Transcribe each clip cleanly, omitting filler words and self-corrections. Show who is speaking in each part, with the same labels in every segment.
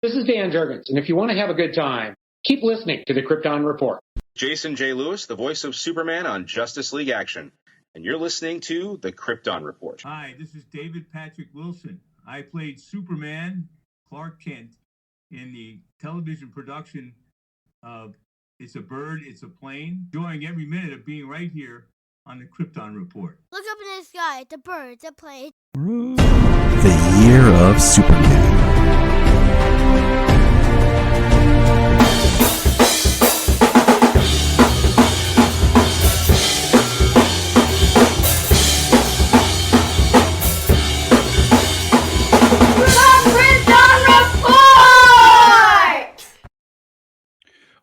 Speaker 1: This is Dan Jurgens, and if you want to have a good time, keep listening to the Krypton Report.
Speaker 2: Jason J. Lewis, the voice of Superman on Justice League Action, and you're listening to the Krypton Report.
Speaker 3: Hi, this is David Patrick Wilson. I played Superman, Clark Kent, in the television production of It's a Bird, It's a Plane, enjoying every minute of being right here on the Krypton Report.
Speaker 4: Look up in the sky, it's a bird, it's a plane.
Speaker 5: The year of Superman.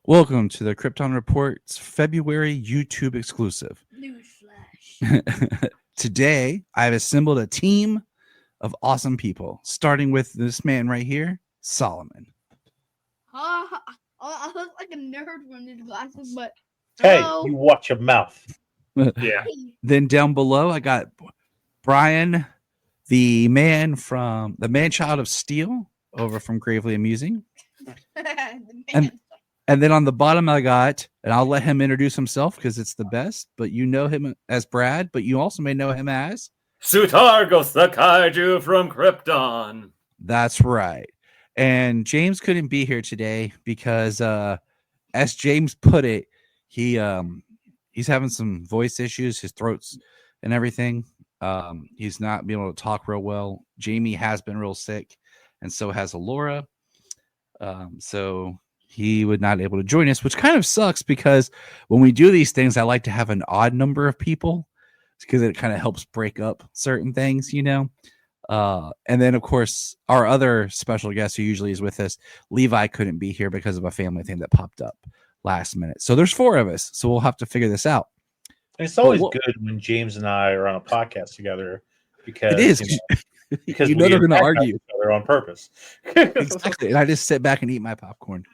Speaker 5: Welcome to the Krypton Report's February YouTube exclusive.
Speaker 4: Newsflash.
Speaker 5: Today, I've assembled a team of awesome people, starting with this man right here, Solomon.
Speaker 4: I look like a nerd from these glasses, but
Speaker 6: Hey,
Speaker 4: hello.
Speaker 6: you watch your mouth. Yeah.
Speaker 5: Then down below, I got Brian, the man child of steel, over from Gravely Amusing. And then on the bottom, I got, and I'll let him introduce himself because it's the best, but you know him as Brad, but you also may know him as
Speaker 7: Sutargos, the kaiju from Krypton.
Speaker 5: That's right. And James couldn't be here today because, as James put it, he's having some voice issues, his throat's and everything. He's not being able to talk real well. Jamie has been real sick, and so has Alora. So he would not able to join us, which kind of sucks because when we do these things, I like to have an odd number of people because it kind of helps break up certain things, you know? And then, of course, our other special guest who usually is with us, Levi, couldn't be here because of a family thing that popped up last minute. So there's 4 of us. So we'll have to figure this out.
Speaker 6: It's always good when James and I are on a podcast together because
Speaker 5: it is.
Speaker 6: Because
Speaker 5: you know they're going to argue
Speaker 6: each other on purpose.
Speaker 5: Exactly. And I just sit back and eat my popcorn.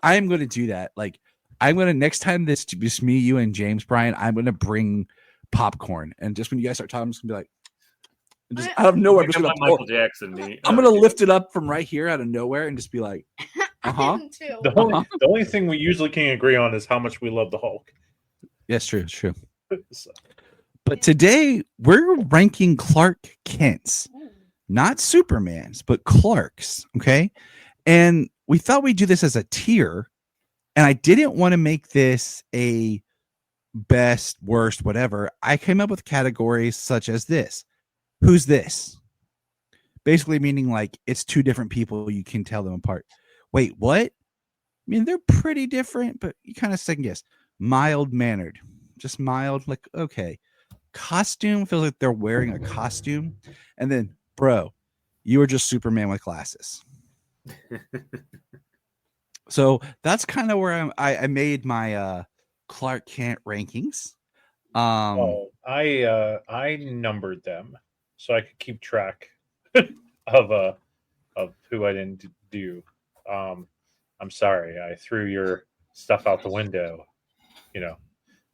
Speaker 5: I am going to do that. Like, I'm going to, next time this is just me, you, and James, Brian, I'm going to bring popcorn. And just when you guys start talking, I'm just going to be like, just out of nowhere, I'm just going to
Speaker 7: Michael Jackson.
Speaker 5: I'm going to lift it up from right here out of nowhere and just be like,
Speaker 6: The only thing we usually can agree on is how much we love the Hulk.
Speaker 5: Yes, true. It's true. But today we're ranking Clark Kent's, not Superman's, but Clark's. Okay. And we thought we'd do this as a tier. And I didn't want to make this a best, worst, whatever. I came up with categories such as this. Who's this? Basically meaning like it's 2 different people. You can tell them apart. Wait, what? I mean, they're pretty different, but you kind of second guess. Mild mannered. Just mild. Like, okay. Costume feels like they're wearing a costume. And then, bro, you are just Superman with glasses. So that's kind of where I made my Clark Kent rankings.
Speaker 6: I numbered them so I could keep track of who I didn't do. I'm sorry, I threw your stuff out the window, you know.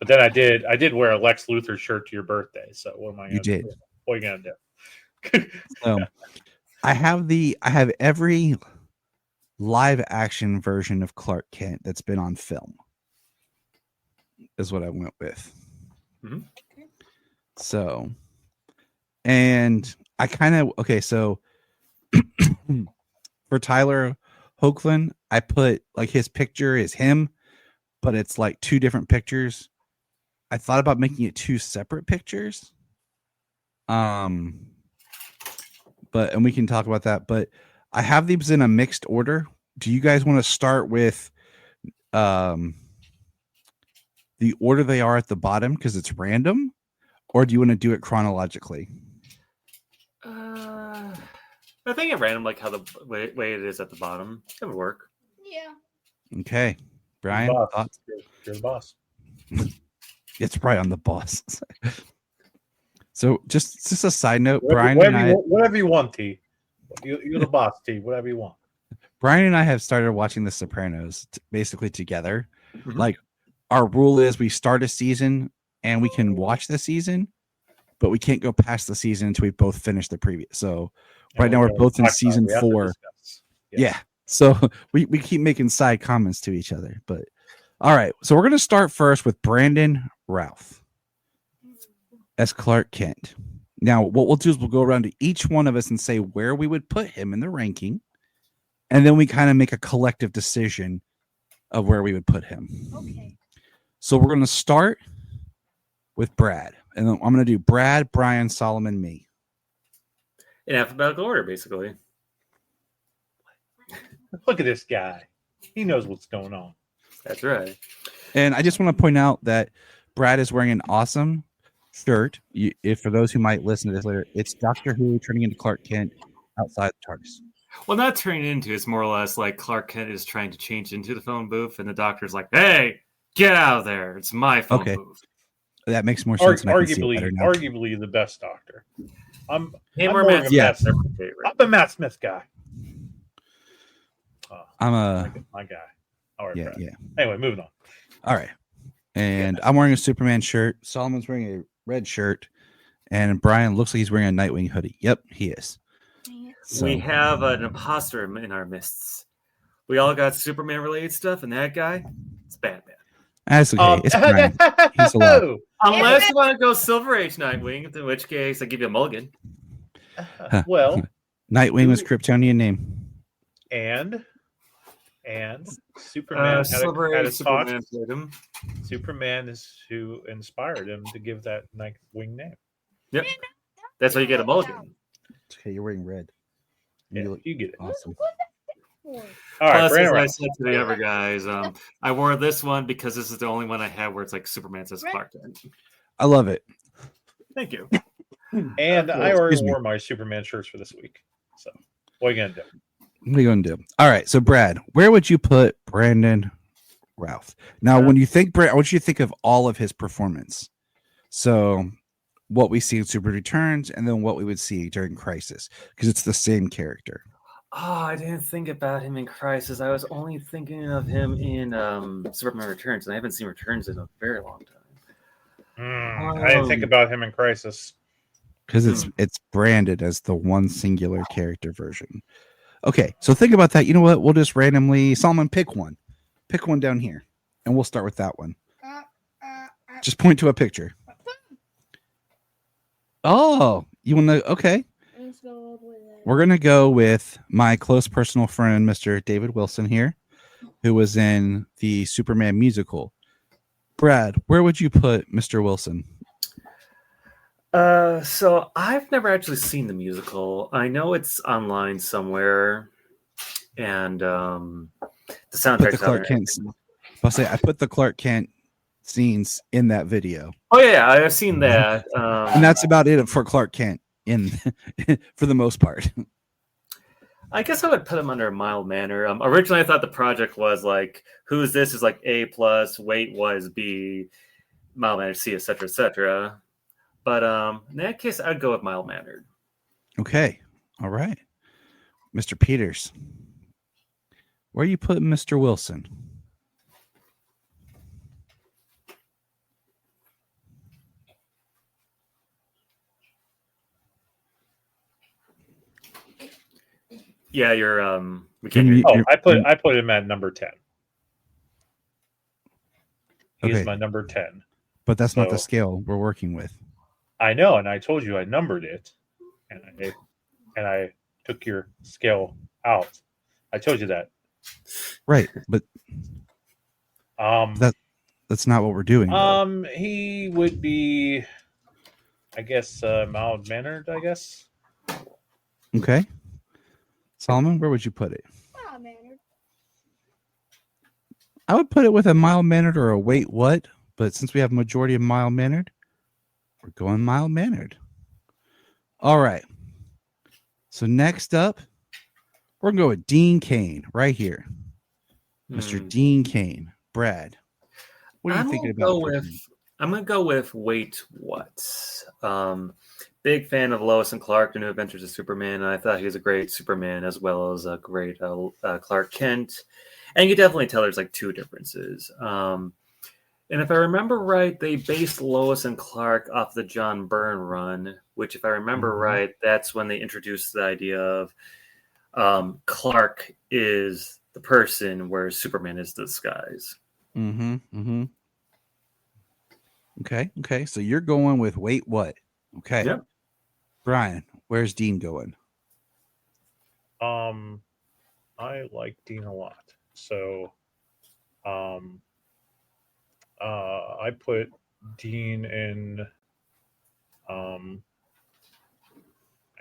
Speaker 6: But then I did wear a Lex Luthor shirt to your birthday. So what am I gonna do? What are you gonna do?
Speaker 5: So I have every live action version of Clark Kent that's been on film is what I went with.
Speaker 6: Mm-hmm.
Speaker 5: So, and I kind of, okay. So for Tyler Hoechlin, I put like his picture is him, but it's like 2 different pictures. I thought about making it 2 separate pictures. And we can talk about that, but I have these in a mixed order. Do you guys want to start with the order they are at the bottom because it's random, or do you want to do it chronologically?
Speaker 7: I think at random, like how the way it is at the bottom, it would work.
Speaker 4: Yeah.
Speaker 5: Okay, Brian.
Speaker 6: You're the boss.
Speaker 5: It's right on the boss. So just a side note,
Speaker 6: whatever you want, T. You're the boss, T. Whatever you want.
Speaker 5: Brian and I have started watching The Sopranos basically together.
Speaker 7: Mm-hmm.
Speaker 5: Like, our rule is we start a season and we can watch the season, but we can't go past the season until we both finish the previous. So right now we're both in season 4.
Speaker 6: Yes.
Speaker 5: Yeah. So we keep making side comments to each other. But all right. So we're going to start first with Brandon Routh as Clark Kent. Now, what we'll do is we'll go around to each one of us and say where we would put him in the ranking. And then we kind of make a collective decision of where we would put him.
Speaker 4: Okay.
Speaker 5: So we're going to start with Brad. And then I'm going to do Brad, Brian, Solomon, me.
Speaker 7: In alphabetical order, basically.
Speaker 6: Look at this guy. He knows what's going on.
Speaker 7: That's right.
Speaker 5: And I just want to point out that Brad is wearing an awesome shirt. If for those who might listen to this later, it's Doctor Who turning into Clark Kent outside the TARDIS.
Speaker 7: Well, not turning into, it's more or less like Clark Kent is trying to change into the phone booth, and the doctor's like, hey, get out of there. It's my phone booth.
Speaker 5: That makes more sense.
Speaker 6: Arguably the best Doctor. I'm
Speaker 7: Matt Smith favorite.
Speaker 6: I'm a Matt Smith guy.
Speaker 5: I'm a
Speaker 6: my guy. All right,
Speaker 5: yeah,
Speaker 6: Brad.
Speaker 5: yeah.
Speaker 6: Anyway, moving on.
Speaker 5: All right. And I'm wearing a Superman shirt. Solomon's wearing a red shirt. And Brian looks like he's wearing a Nightwing hoodie. Yep, he is. So,
Speaker 7: We have an imposter in our midst. We all got Superman related stuff, and that guy, it's Batman.
Speaker 5: that's okay. It's Brian. He's alive.
Speaker 7: Unless you want to go Silver Age Nightwing, in which case I give you a mulligan.
Speaker 6: Well,
Speaker 5: Nightwing was Kryptonian name.
Speaker 6: and Superman had a thought.
Speaker 7: Superman.
Speaker 6: Superman is who inspired him to give that Nightwing name.
Speaker 7: Yep. That's why you get a mulligan.
Speaker 5: It's okay, you're wearing red.
Speaker 6: Yeah, you get it.
Speaker 5: Awesome.
Speaker 6: All right,
Speaker 7: Plus, as
Speaker 6: Brandon
Speaker 7: I
Speaker 6: Routh.
Speaker 7: said to the other guys, I wore this one because this is the only one I have where it's like Superman says Clark Kent.
Speaker 5: I love it.
Speaker 7: Thank you.
Speaker 6: And I already
Speaker 5: Excuse me.
Speaker 6: wore my Superman shirts for this week. So what are you gonna do?
Speaker 5: What are you going to do? All right. So, Brad, where would you put Brandon Routh? Now, when you think Brad, I want you to think of all of his performance. So, what we see in Super Returns and then what we would see during Crisis, because it's the same character.
Speaker 7: Oh, I didn't think about him in Crisis. I was only thinking of him in Superman Returns, and I haven't seen Returns in a very long time.
Speaker 6: I didn't think about him in Crisis.
Speaker 5: Because it's branded as the one singular character version. Okay, so think about that. You know what? We'll just randomly, Solomon, pick one. Pick one down here, and we'll start with that one. Just point to a picture. Oh, you want to? Okay. We're going to go with my close personal friend, Mr. David Wilson here, who was in the Superman musical. Brad, where would you put Mr. Wilson?
Speaker 7: So I've never actually seen the musical. I know it's online somewhere, and the soundtrack's
Speaker 5: Clark Kent. I'll say I put the Clark Kent scenes in that video.
Speaker 7: Oh yeah, I've seen that.
Speaker 5: And that's about it for Clark Kent in for the most part.
Speaker 7: I guess I would put him under a mild manner. Originally, I thought the project was like, "Who's this?" is like A plus, weight was B, mild mannered C, etc., etc. But in that case, I'd go with mild mannered.
Speaker 5: Okay, all right, Mr. Peters, where you put Mr. Wilson?
Speaker 7: Yeah, you're. We can't. Hear
Speaker 6: I put him at number 10. He's
Speaker 5: Okay.
Speaker 6: my number 10.
Speaker 5: But that's not the scale we're working with.
Speaker 6: I know, and I told you I numbered it, and I took your scale out. I told you that.
Speaker 5: Right, but that's not what we're doing.
Speaker 6: He would be, I guess, mild mannered. I guess.
Speaker 5: Okay, Solomon, where would you put it?
Speaker 4: Mannered.
Speaker 5: I would put it with a mild mannered or a wait what, but since we have a majority of mild mannered, we're going mild mannered. All right. So next up, we're gonna go with Dean Cain right here, Mr. Dean Cain. Brad, what are you thinking about?
Speaker 7: I'm gonna go with wait what. Big fan of Lois and Clark, The New Adventures of Superman. And I thought he was a great Superman as well as a great Clark Kent. And you can definitely tell there's like two differences. And if I remember right, they based Lois and Clark off the John Byrne run, which, if I remember right, that's when they introduced the idea of Clark is the person, whereas Superman is the disguise.
Speaker 5: Mm-hmm. Mm-hmm. Okay. So you're going with wait, what? Okay.
Speaker 7: Yep.
Speaker 5: Brian, where's Dean going?
Speaker 6: I like Dean a lot. So I put Dean in I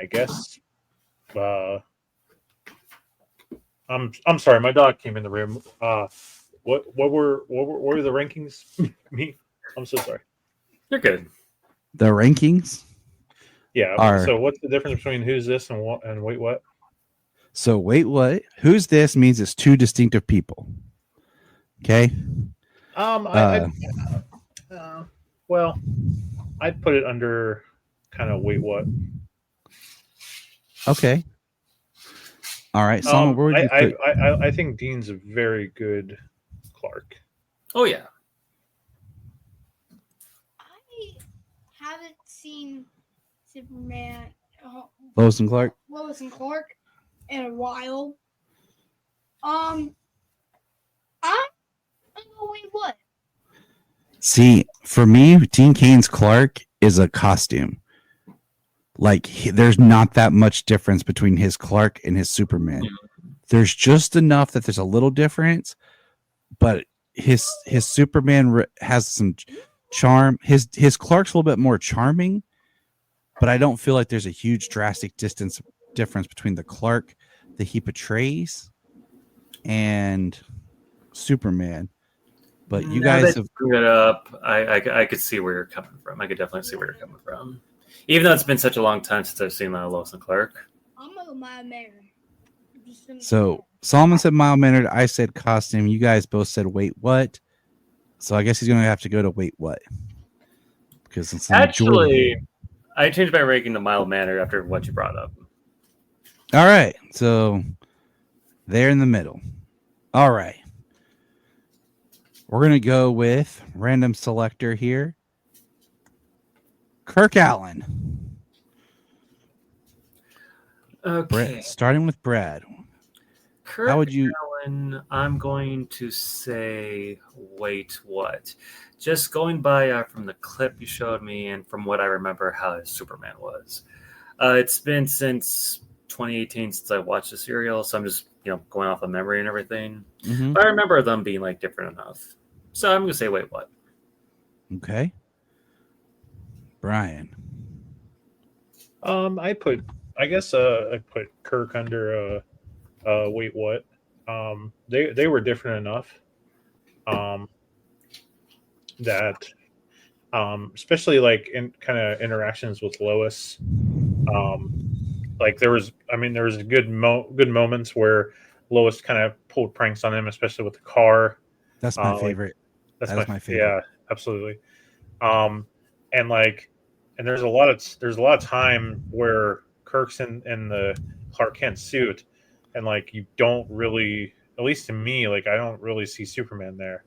Speaker 6: guess I'm sorry, my dog came in the room. What were the rankings? Me? I'm so sorry.
Speaker 7: You're good.
Speaker 5: The rankings
Speaker 6: Yeah.
Speaker 5: are
Speaker 6: So what's the difference between who's this and what and wait what?
Speaker 5: so wait, what? Who's this means it's two distinctive people. Okay.
Speaker 6: Well, I'd put it under kind of wait what.
Speaker 5: Okay. All right. Solomon, where would you put?
Speaker 6: I think Dean's a very good Clark.
Speaker 7: Oh yeah.
Speaker 4: I haven't seen Superman,
Speaker 5: Lois and Clark?
Speaker 4: Lois and Clark in a while. I'm gonna wait, what?
Speaker 5: See, for me, Dean Kane's Clark is a costume. Like, there's not that much difference between his Clark and his Superman. There's just enough that there's a little difference, but his Superman has some charm. His Clark's a little bit more charming, but I don't feel like there's a huge drastic difference between the Clark that he portrays and Superman. But you guys have
Speaker 7: screwed it up. I could see where you're coming from. I could definitely see where you're coming from. Even though it's been such a long time since I've seen Lois and Clark.
Speaker 4: I'm gonna go Mild Mannered.
Speaker 5: So Solomon said mild mannered. I said costume. You guys both said wait, what? So I guess he's going to have to go to wait, what? Because it's
Speaker 7: actually, I changed my ranking to mild mannered after what you brought up.
Speaker 5: All right. So they're in the middle. All right. We're going to go with random selector here. Kirk Allen.
Speaker 7: Okay.
Speaker 5: Brett, starting with Brad.
Speaker 7: Kirk
Speaker 5: How would you?
Speaker 7: Allen, I'm going to say, wait, what? Just going by from the clip you showed me and from what I remember how his Superman was. It's been since 2018 since I watched the serial, so I'm just going off of memory and everything.
Speaker 5: Mm-hmm.
Speaker 7: But I remember them being like different enough. So I'm going to say, wait, what?
Speaker 5: Okay. Brian.
Speaker 6: I put Kirk under wait what. They were different enough that especially like in kind of interactions with Lois, like there was good moments where Lois kind of pulled pranks on him, especially with the car.
Speaker 5: That's my favorite.
Speaker 6: That's
Speaker 5: my favorite.
Speaker 6: Yeah, absolutely. And there's a lot of time where Kirk's in the Clark Kent suit, and like you don't really, at least to me, like I don't really see Superman there.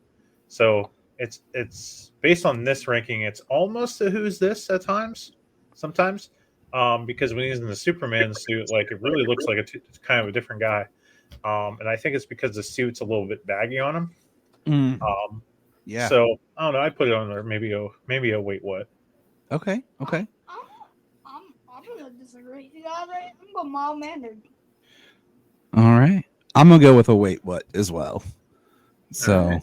Speaker 6: So it's based on this ranking, it's almost a who's this at times, sometimes, because when he's in the Superman suit, like it really looks like it's kind of a different guy, and I think it's because the suit's a little bit baggy on him.
Speaker 5: Yeah.
Speaker 6: So I don't know. I put it on there. Maybe a wait what.
Speaker 5: Okay.
Speaker 4: I'm gonna disagree. I'm going Mild Mannered.
Speaker 5: All right. I'm going to go with a wait, what as well. So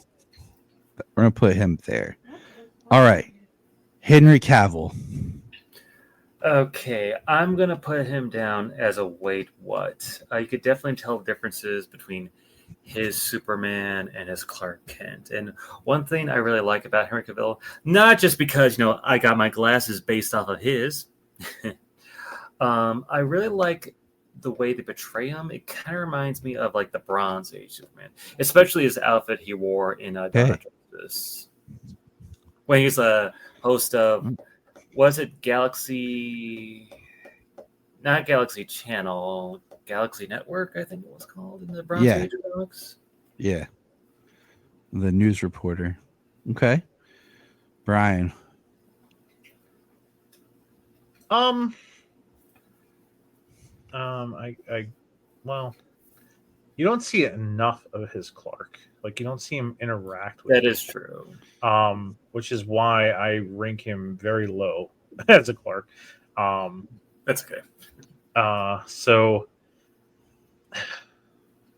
Speaker 5: we're going to put him there. All right. Henry Cavill.
Speaker 7: Okay, I'm going to put him down as a wait, what? You could definitely tell differences between his Superman and his Clark Kent. And one thing I really like about Henry Cavill, not just because, I got my glasses based off of his, I really like the way they portray him. It kind of reminds me of like the Bronze Age Superman, especially his outfit he wore in Dawn of Justice. When he's a host of, was it Galaxy, not Galaxy Channel, Galaxy Network, I think it was called in the Bronze Age of comics.
Speaker 5: Yeah. The news reporter. Okay. Brian.
Speaker 6: well, you don't see enough of his Clark. Like you don't see him interact with
Speaker 7: That
Speaker 6: him.
Speaker 7: is true.
Speaker 6: Which is why I rank him very low as a Clark.
Speaker 7: That's okay.
Speaker 6: So I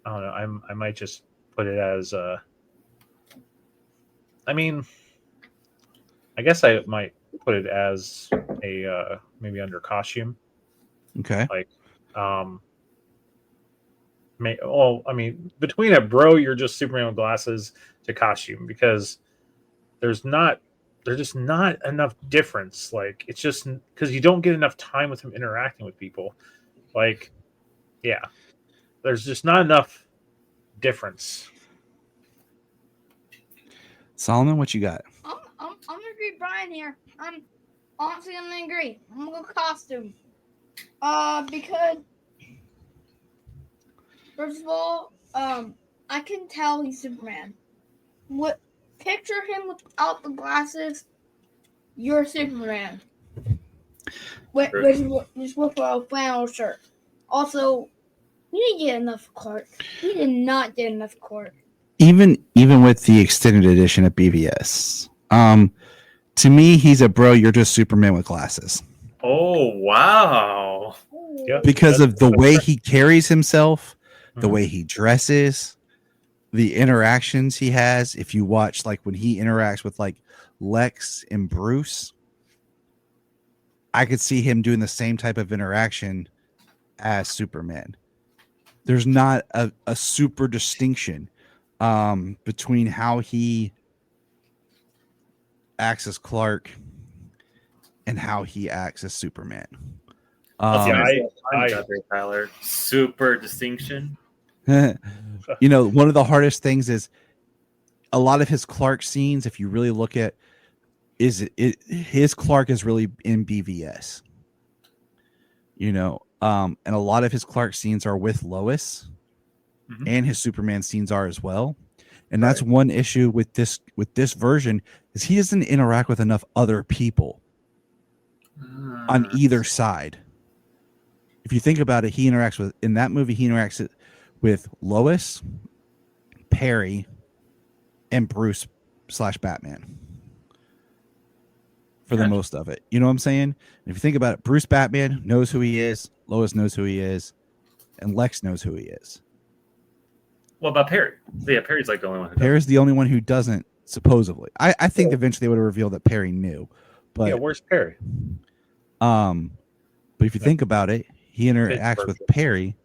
Speaker 6: don't know. I might just put it as I mean, I guess I might put it as a maybe under costume.
Speaker 5: Okay.
Speaker 6: Like, I mean, between a bro, you're just Superman with glasses to costume because there's just not enough difference. Like, it's just because you don't get enough time with him interacting with people. Like, yeah, there's just not enough difference.
Speaker 5: Solomon, what you got?
Speaker 4: I'm gonna agree with Brian here. I'm honestly gonna agree. I'm gonna go costume. Because first of all, I can tell he's Superman. What picture him without the glasses? You're Superman. With a flannel shirt. Also, we didn't get enough Clark. We did not get enough Clark.
Speaker 5: Even with the extended edition at BVS, to me, he's a bro. You're just Superman with glasses.
Speaker 7: Oh wow!
Speaker 6: Yep.
Speaker 5: Because of the way he carries himself, the
Speaker 6: Mhm.
Speaker 5: way he dresses, the interactions he has. If you watch, like when he interacts with like Lex and Bruce, I could see him doing the same type of interaction as Superman. There's not a super distinction between how he acts as Clark and how he acts as Superman.
Speaker 6: I-
Speaker 7: got there, Tyler. Super distinction.
Speaker 5: You know, one of the hardest things is a lot of his Clark scenes, if you really look at, his Clark is really in BVS. You know, and a lot of his Clark scenes are with Lois, and his Superman scenes are as well. And that's one issue with this version is he doesn't interact with enough other people on either side. If you think about it, he interacts with Lois, Perry, and Bruce / Batman for the most of it. You know what I'm saying? And if you think about it, Bruce Batman knows who he is, Lois knows who he is, and Lex knows who he is.
Speaker 7: What about Perry? Yeah, Perry's like the only one who
Speaker 5: Perry's the only one who doesn't, supposedly. I think eventually they would have revealed that Perry knew. But
Speaker 6: yeah, where's Perry?
Speaker 5: but if you think about it, he interacts with Perry,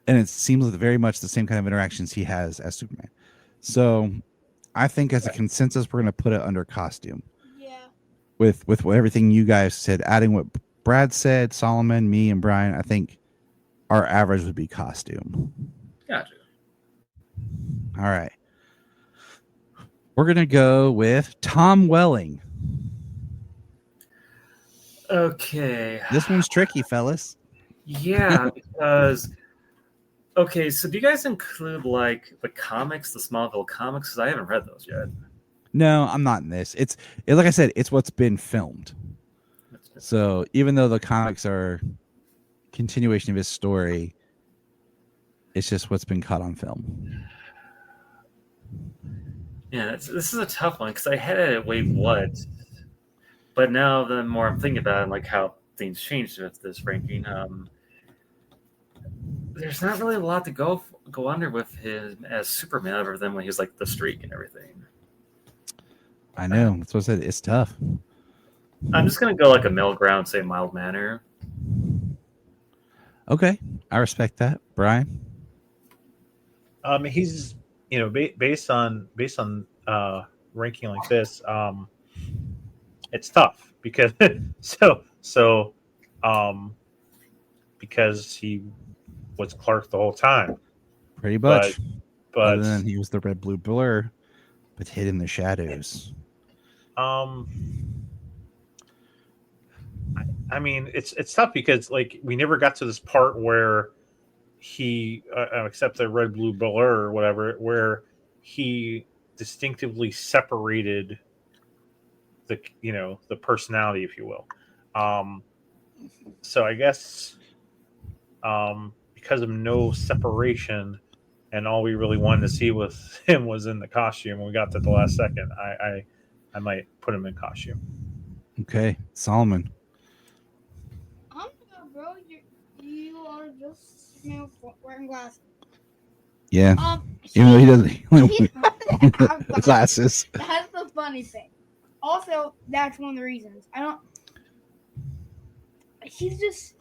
Speaker 5: and it seems like very much the same kind of interactions he has as Superman. So I think as a consensus, we're going to put it under costume.
Speaker 4: Yeah.
Speaker 5: With what everything you guys said, adding what Brad said, Solomon, me, and Brian, I think our average would be costume.
Speaker 7: Gotcha.
Speaker 5: All right. We're going to go with Tom Welling.
Speaker 7: Okay.
Speaker 5: This one's tricky, fellas.
Speaker 7: Yeah, because okay, so do you guys include like the comics, the Smallville comics? Because I haven't read those yet.
Speaker 5: No, I'm not in this. It's like I said, it's what's been filmed. So even though the comics are continuation of his story, it's just what's been caught on film.
Speaker 7: Yeah, this is a tough one because I had it at Wait What, but now the more I'm thinking about it, and like how things changed with this ranking, there's not really a lot to go under with him as Superman other than when he's like the streak and everything.
Speaker 5: I know. That's what I said. It's tough.
Speaker 7: I'm just gonna go like a middle ground, say mild manner.
Speaker 5: Okay, I respect that, Brian.
Speaker 6: He's based on ranking like this, it's tough because because he was Clark the whole time,
Speaker 5: Pretty much.
Speaker 6: but
Speaker 5: other than he was the red blue blur, but hid in the shadows.
Speaker 6: I mean, it's tough because like we never got to this part where he, except the red blue blur or whatever, where he distinctively separated the personality, if you will. So I guess because of no separation, and all we really wanted to see with him was in the costume. We got to the last second. I might put him in costume.
Speaker 5: Okay, Solomon.
Speaker 4: Bro, you are just wearing glasses.
Speaker 5: Yeah. Even though he doesn't
Speaker 4: have
Speaker 5: glasses.
Speaker 4: That's the funny thing. Also, that's one of the reasons. He's just.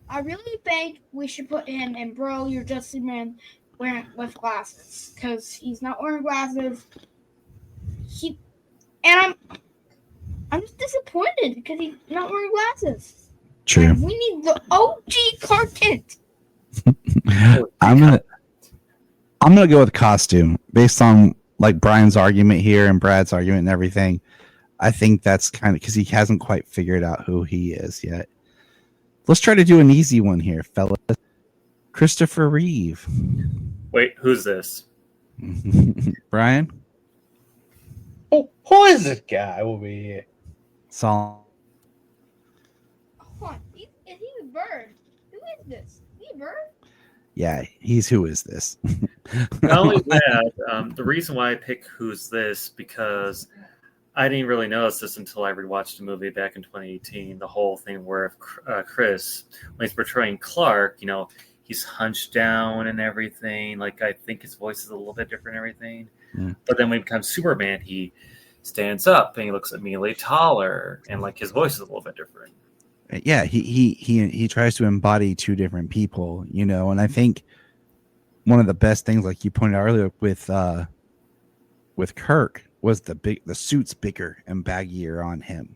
Speaker 4: I really think we should put him in Bro, You're Just Superman wearing with glasses. Because he's not wearing glasses. I'm just disappointed because he's not wearing glasses.
Speaker 5: True.
Speaker 4: And we need the OG Clark Kent.
Speaker 5: I'm gonna go with costume based on like Brian's argument here and Brad's argument and everything. I think that's kind of because he hasn't quite figured out who he is yet. Let's try to do an easy one here, fellas. Christopher Reeve.
Speaker 7: Wait, who's this?
Speaker 5: Brian?
Speaker 6: Oh, who is this guy over here?
Speaker 5: Saul.
Speaker 4: Hold on. Is he a bird? Who is this? Is he a bird?
Speaker 5: Yeah, he's Who Is This?
Speaker 7: Not only that, the reason why I pick Who's This, because I didn't really notice this until I rewatched the movie back in 2018. The whole thing where Chris, when he's portraying Clark, he's hunched down and everything. Like, I think his voice is a little bit different and everything.
Speaker 5: Yeah.
Speaker 7: But then when he becomes Superman, he stands up and he looks immediately taller, and like his voice is a little bit different.
Speaker 5: Yeah, he tries to embody two different people, and I think one of the best things, like you pointed out earlier with Kirk, was the suit's bigger and baggier on him,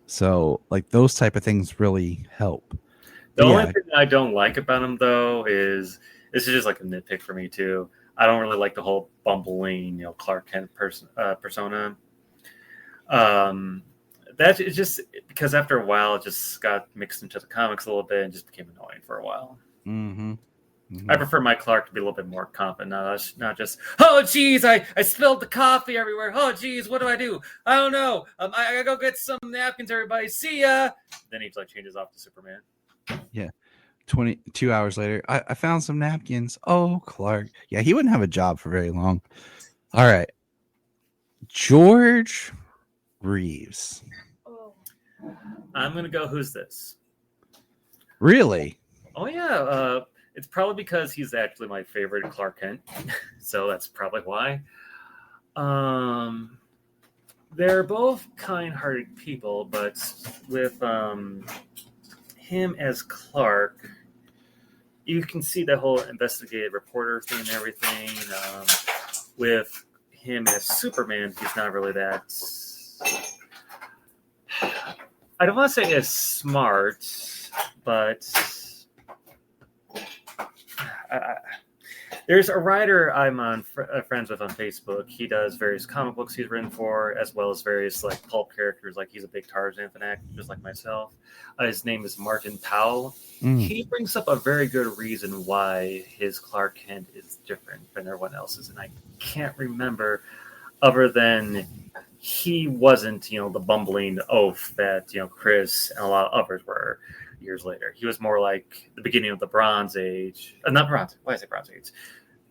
Speaker 5: so like those type of things really help.
Speaker 7: The only thing I don't like about him though is this is just like a nitpick for me too. I don't really like the whole bumbling, Clark Kent persona. That is just because after a while it just got mixed into the comics a little bit and just became annoying for a while.
Speaker 5: Mm-hmm.
Speaker 7: I prefer my Clark to be a little bit more confident, not just, oh, geez, I spilled the coffee everywhere. Oh, geez, what do I do? I don't know. I gotta go get some napkins, everybody. See ya. Then he changes off to Superman.
Speaker 5: Yeah. 22 hours later, I found some napkins. Oh, Clark. Yeah, he wouldn't have a job for very long. All right. George Reeves.
Speaker 4: Oh.
Speaker 7: I'm going to go, Who's This?
Speaker 5: Really?
Speaker 7: Oh, yeah. It's probably because he's actually my favorite Clark Kent. So that's probably why. They're both kind-hearted people, but with him as Clark, you can see the whole investigative reporter thing and everything. With him as Superman, he's not really that. I don't want to say as smart, but there's a writer I'm on friends with on Facebook. He does various comic books he's written for, as well as various like pulp characters. Like he's a big Tarzan fanatic, just like myself. His name is Martin Powell. He brings up a very good reason why his Clark Kent is different than everyone else's, and I can't remember other than he wasn't, the bumbling oaf that Chris and a lot of others were years later. He was more like the beginning of the Bronze Age. Not Bronze. Why is it Bronze Age?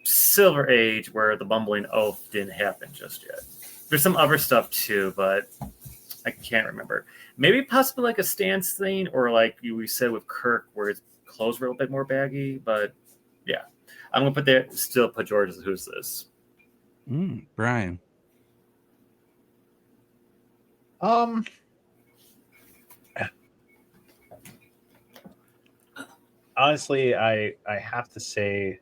Speaker 7: Silver Age, where the bumbling oaf didn't happen just yet. There's some other stuff too, but I can't remember. Maybe possibly like a stance thing, or like we said with Kirk, where his clothes were a little bit more baggy. But yeah, I'm gonna put George as Who's This.
Speaker 5: Brian.
Speaker 6: Honestly, I have to say,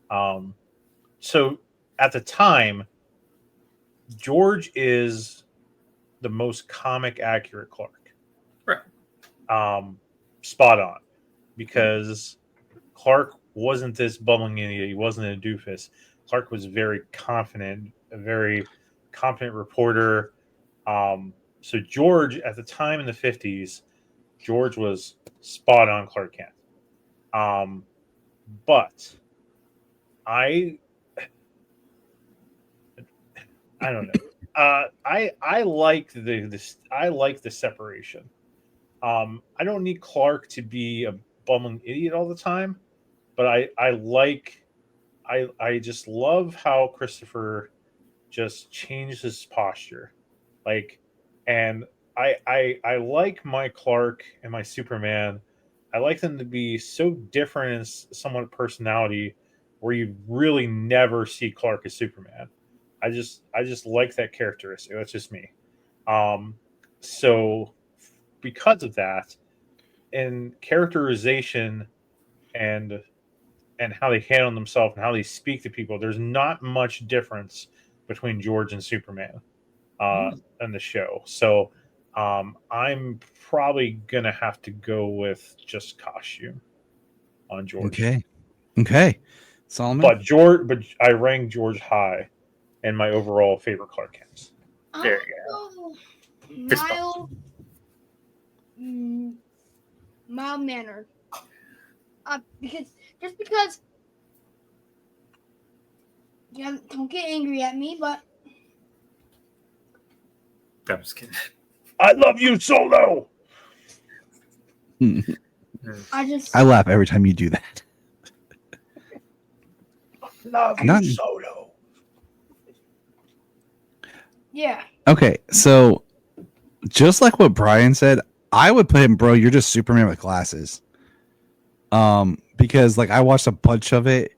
Speaker 6: so at the time, George is the most comic accurate Clark.
Speaker 7: Right.
Speaker 6: Spot on. Because Clark wasn't this bumbling idiot. He wasn't a doofus. Clark was very confident, a very competent reporter. So George, at the time in the 50s, George was spot on Clark Kent. But I don't know. I like the separation. I don't need Clark to be a bumbling idiot all the time. But I just love how Christopher just changed his posture. Like, and I like my Clark and my Superman. I like them to be so different in somewhat personality, where you really never see Clark as Superman. I just like that characteristic. That's just me. So because of that, in characterization and how they handle themselves and how they speak to people, there's not much difference between George and Superman in the show. So I'm probably gonna have to go with just costume on George.
Speaker 5: Okay. Solomon.
Speaker 6: But I rank George high in my overall favorite Clark Kent.
Speaker 7: There you go.
Speaker 4: Mild mannered. Because yeah, don't get angry at me, but
Speaker 7: I'm just kidding.
Speaker 6: I love you, Solo.
Speaker 4: I
Speaker 5: laugh every time you do that.
Speaker 6: Love you, Solo.
Speaker 4: Yeah.
Speaker 5: Okay, so just like what Brian said, I would put him, bro. You're just Superman with glasses. Because like I watched a bunch of it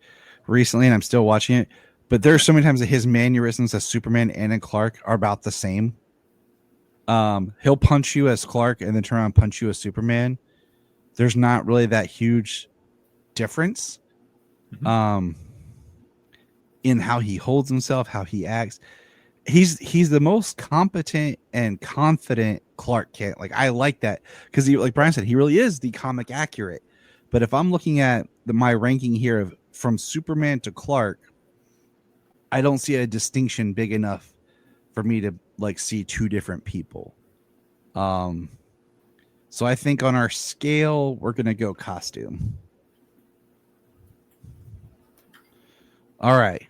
Speaker 5: recently, and I'm still watching it. But there's so many times that his mannerisms as Superman and in Clark are about the same. He'll punch you as Clark and then turn around and punch you as Superman. There's not really that huge difference. In how he holds himself, how he acts. He's the most competent and confident Clark Kent. Like I like that because he, like Brian said, he really is the comic accurate. But if I'm looking at my ranking here of from Superman to Clark, I don't see a distinction big enough for me to like see two different people. So I think on our scale, we're gonna go costume. All right.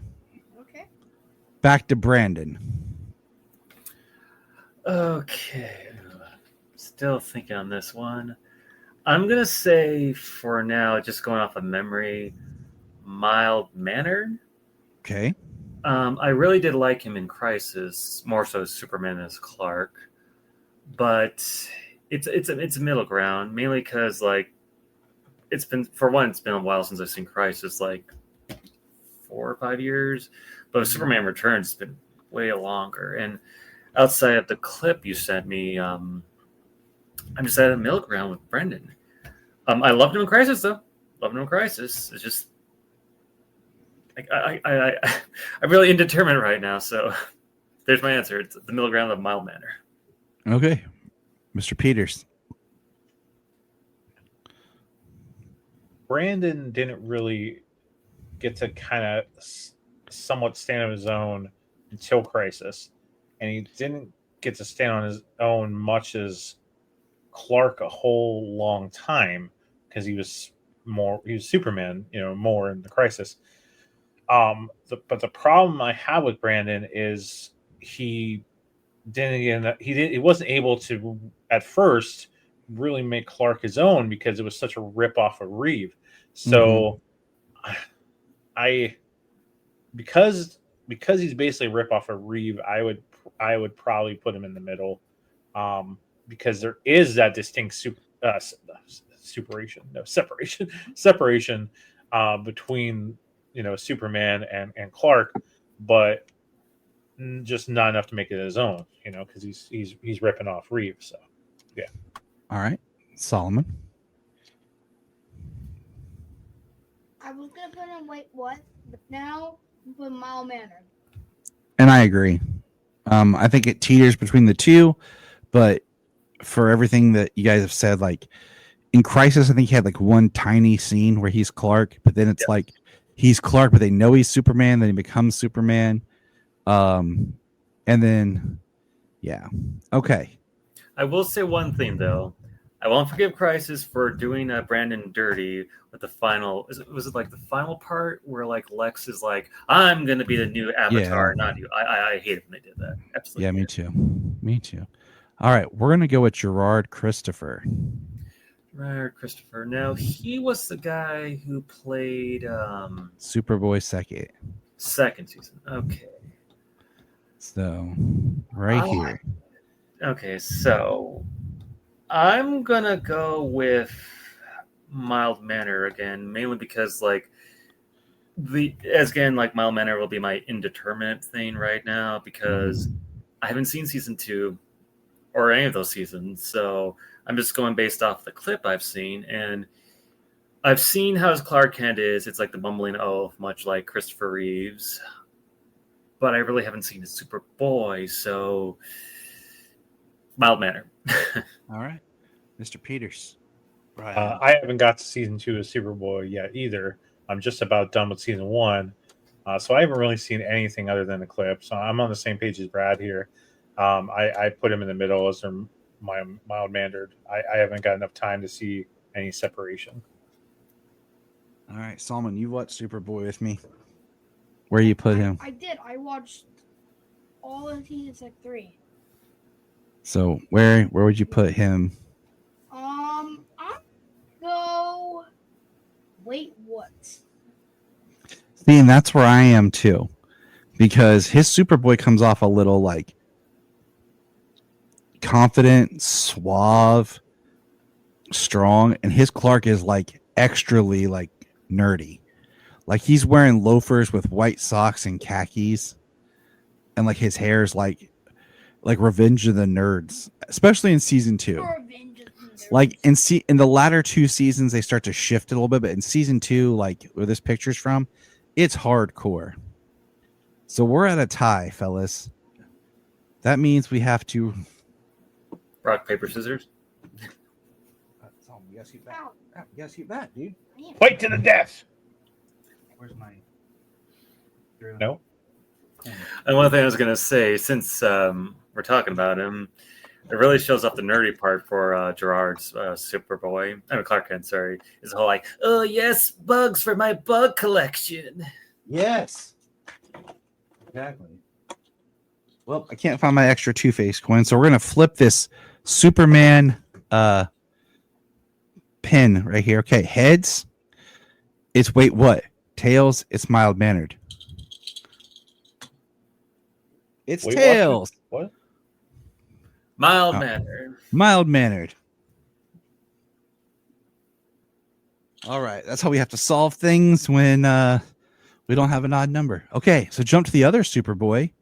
Speaker 4: Okay.
Speaker 5: Back to Brandon.
Speaker 7: Okay. Still thinking on this one. I'm going to say for now, just going off of memory, mild-mannered.
Speaker 5: Okay.
Speaker 7: I really did like him in Crisis, more so Superman as Clark. But it's a middle ground, mainly because, like, it's been a while since I've seen Crisis, like 4 or 5 years. But Superman Returns has been way longer. And outside of the clip you sent me, I'm just at a middle ground with Brendan. I loved him in Crisis, though. It's just I'm really indeterminate right now. So there's my answer. It's the middle ground of mild manner.
Speaker 5: Okay, Mr. Peters.
Speaker 6: Brandon didn't really get to kind of somewhat stand on his own until Crisis, and he didn't get to stand on his own much as Clark a whole long time because he was Superman, more in the Crisis. But the problem I have with Brandon is he wasn't able to at first really make Clark his own because it was such a rip off of Reeve. So because he's basically a rip off of Reeve, I would probably put him in the middle. Because there is that distinct separation between Superman and Clark, but just not enough to make it his own, because he's ripping off Reeve. So yeah.
Speaker 5: All right, Solomon.
Speaker 4: I was gonna put him what, but now I'm putting mild mannered.
Speaker 5: And I agree. I think it teeters between the two, but for everything that you guys have said, like in Crisis, I think he had like one tiny scene where he's Clark, but then it's like he's Clark, but they know he's Superman, then he becomes Superman. And then, yeah. Okay.
Speaker 7: I will say one thing, though. I won't forgive Crisis for doing Brandon dirty with the final. Was it like the final part where like Lex is like, "I'm going to be the new Avatar, not you." I hate it when they did that. Absolutely.
Speaker 5: Yeah, me too. All right, we're gonna go with Gerard Christopher.
Speaker 7: Right, Christopher. Now he was the guy who played
Speaker 5: Superboy second.
Speaker 7: second season. Okay.
Speaker 5: So right here.
Speaker 7: Okay, so I'm gonna go with mild manner again, mainly because like mild manner will be my indeterminate thing right now because I haven't seen season 2 or any of those seasons, so I'm just going based off the clip I've seen, and I've seen how his Clark Kent is. It's like the bumbling oaf, much like Christopher Reeves, but I really haven't seen his Superboy, so mild manner.
Speaker 5: All right, Mr. Peters. Right.
Speaker 6: I haven't got to season 2 of Superboy yet either. I'm just about done with season 1. So I haven't really seen anything other than the clip. So I'm on the same page as Brad here. I put him in the middle as my mild-mannered. I haven't got enough time to see any separation.
Speaker 5: All right, Salman, you watched Superboy with me. Where you put him?
Speaker 4: I did. I watched all of season like 3.
Speaker 5: So where would you put him?
Speaker 4: I'm go. Wait, what?
Speaker 5: See, and that's where I am too, because his Superboy comes off a little like confident, suave, strong, and his Clark is like extrally like nerdy. Like he's wearing loafers with white socks and khakis, and like his hair is like Revenge of the Nerds, especially in season 2. Like in the latter 2 seasons, they start to shift a little bit, but in season 2, like where this picture's from, it's hardcore. So we're at a tie, fellas. That means we have to
Speaker 7: Rock, paper, scissors.
Speaker 5: Yes, you bet, dude.
Speaker 6: Fight to the death.
Speaker 5: Where's my?
Speaker 6: No.
Speaker 7: And one thing I was gonna say, since we're talking about him, it really shows off the nerdy part for Gerard's Superboy. I mean Clark Kent. Sorry, is the whole like, oh yes, bugs for my bug collection.
Speaker 5: Yes. Exactly. Well, I can't find my extra Two-Face coin, so we're gonna flip this Superman pin right here. Okay, heads. It's wait what? Tails. It's mild mannered. It's
Speaker 6: Wait,
Speaker 5: tails.
Speaker 6: What?
Speaker 7: Mild mannered.
Speaker 5: Mild mannered. All right, that's how we have to solve things when we don't have an odd number. Okay, so jump to the other Superboy,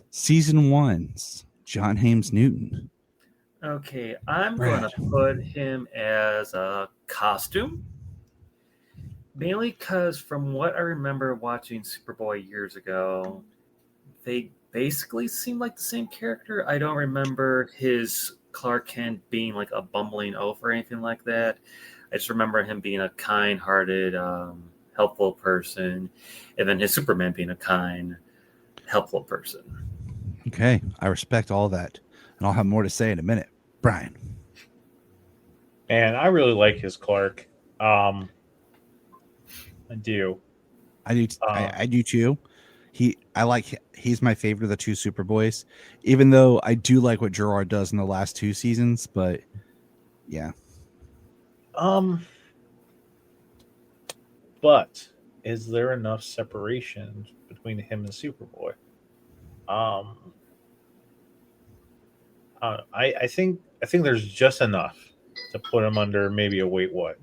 Speaker 5: season 1's John Hames Newton.
Speaker 7: Okay, I'm
Speaker 5: Brad.
Speaker 7: going to put him as a costume. Mainly because from what I remember watching Superboy years ago, they basically seem like the same character. I don't remember his Clark Kent being like a bumbling oaf or anything like that. I just remember him being a kind-hearted, helpful person, and then his Superman being a kind, helpful person.
Speaker 5: Okay, I respect all that, and I'll have more to say in a minute. Brian.
Speaker 6: And I really like his Clark. I do.
Speaker 5: I do too. He's my favorite of the 2 Superboys, even though I do like what Gerard does in the last 2 seasons, but yeah.
Speaker 6: But is there enough separation between him and Superboy? I think there's just enough to put him under maybe a wait what.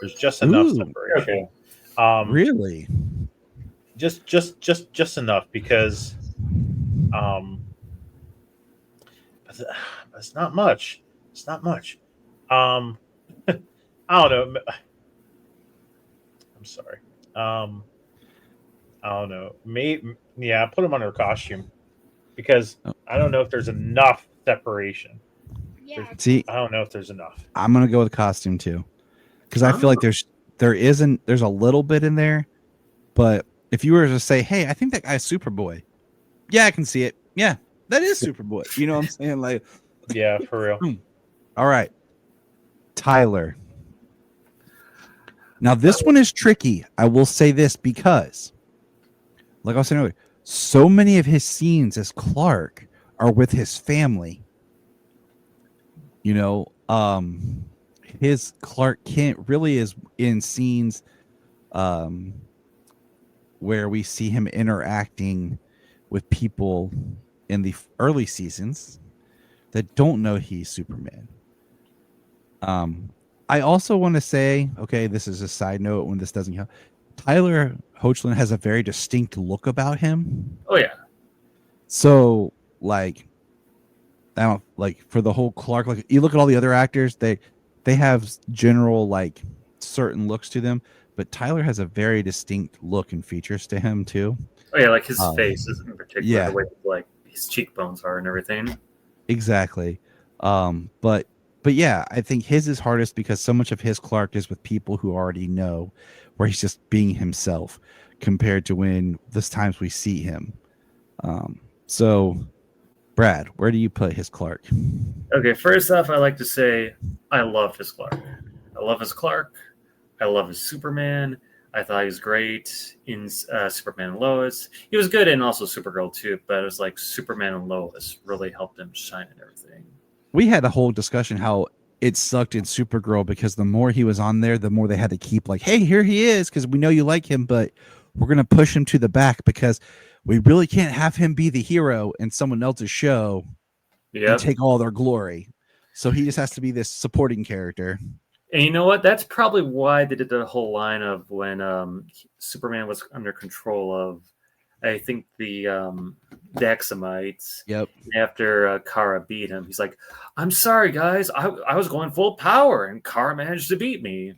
Speaker 6: There's just enough separation.
Speaker 5: Really?
Speaker 6: Just enough because it's not much. It's not much. I don't know. I'm sorry. I don't know. Put him under a costume because I don't know if there's enough separation.
Speaker 4: Yeah.
Speaker 5: See,
Speaker 6: I don't know if there's enough.
Speaker 5: I'm gonna go with costume too, because I feel like there's a little bit in there, but if you were to say, hey, I think that guy's Superboy, yeah, I can see it. Yeah, that is Superboy. You know what I'm saying? Like,
Speaker 6: yeah, for real.
Speaker 5: All right, Tyler. Now this one is tricky. I will say this because, like I was saying earlier, so many of his scenes as Clark are with his family. You know, his Clark Kent really is in scenes where we see him interacting with people in the early seasons that don't know he's Superman. I also want to say, okay, this is a side note when this doesn't count. Tyler Hoechlin has a very distinct look about him.
Speaker 7: Oh yeah.
Speaker 5: So like, I don't like for the whole Clark, like you look at all the other actors, they have general like certain looks to them, but Tyler has a very distinct look and features to him too.
Speaker 7: Oh yeah, like his face is in particular,
Speaker 5: yeah.
Speaker 7: the way like his cheekbones are and everything.
Speaker 5: Exactly. But yeah, I think his is hardest because so much of his Clark is with people who already know, where he's just being himself compared to when this times we see him. So Brad, where do you put his Clark?
Speaker 7: Okay, first off, I like to say I love his Clark. I love his Clark. I love his Superman. I thought he was great in Superman and Lois. He was good in also Supergirl too, but it was like Superman and Lois really helped him shine and everything.
Speaker 5: We had a whole discussion how it sucked in Supergirl because the more he was on there, the more they had to keep like, hey, here he is, because we know you like him, but we're going to push him to the back because we really can't have him be the hero in someone else's show and take all their glory. So he just has to be this supporting character.
Speaker 7: And you know what? That's probably why they did the whole line of when Superman was under control of, I think, the Daxamites.
Speaker 5: Yep.
Speaker 7: After Kara beat him, he's like, I'm sorry, guys. I was going full power, and Kara managed to beat me.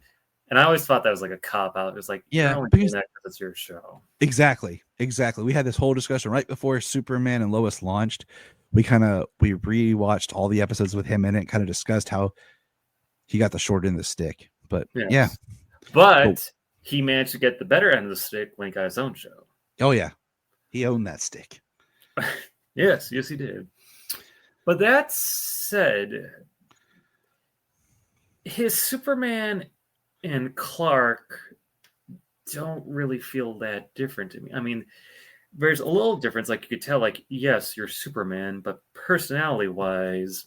Speaker 7: And I always thought that was like a cop-out. It was like,
Speaker 5: yeah,
Speaker 7: you're only doing that because it's your show.
Speaker 5: Exactly. We had this whole discussion right before Superman and Lois launched. We rewatched all the episodes with him in it, kind of discussed how he got the short end of the stick. But yeah.
Speaker 7: But he managed to get the better end of the stick when he got his own show.
Speaker 5: Oh, yeah. He owned that stick.
Speaker 7: Yes, he did. But that said, his Superman and Clark don't really feel that different to me. I mean, there's a little difference. Like, you could tell, like, yes, you're Superman, but personality-wise,